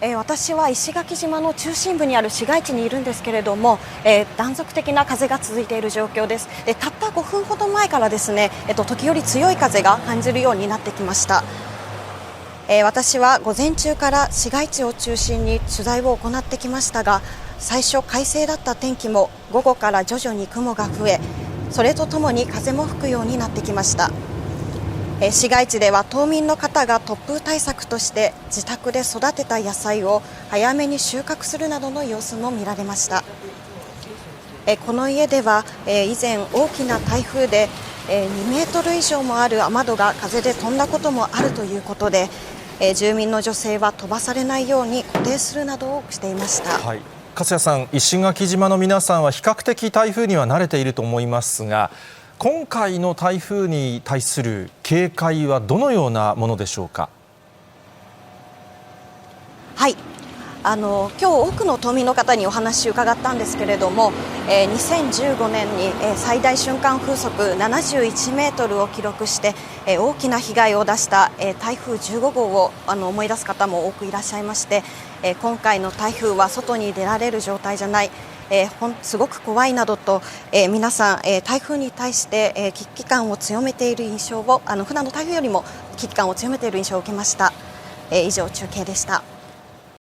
私は石垣島の中心部にある市街地にいるんですけれども、断続的な風が続いている状況です。たった5分ほど前からですね、時折強い風が感じるようになってきました。私は午前中から市街地を中心に取材を行ってきましたが、最初快晴だった天気も午後から徐々に雲が増え、それとともに風も吹くようになってきました。市街地では島民の方が突風対策として自宅で育てた野菜を早めに収穫するなどの様子も見られました。この家では以前大きな台風で2メートル以上もある雨戸が風で飛んだこともあるということで、住民の女性は飛ばされないように固定するなどをしていました。はい、粕谷さん、石垣島の皆さんは比較的台風には慣れていると思いますが、今回の台風に対する警戒はどのようなものでしょうか。はい、今日多くの島民の方にお話を伺ったんですけれども、2015年に最大瞬間風速71メートルを記録して大きな被害を出した台風15号を思い出す方も多くいらっしゃいまして、今回の台風は外に出られる状態じゃない、すごく怖いなどと、皆さん、台風に対して、危機感を強めている印象を普段の台風よりも危機感を強めている印象を受けました。以上、中継でした。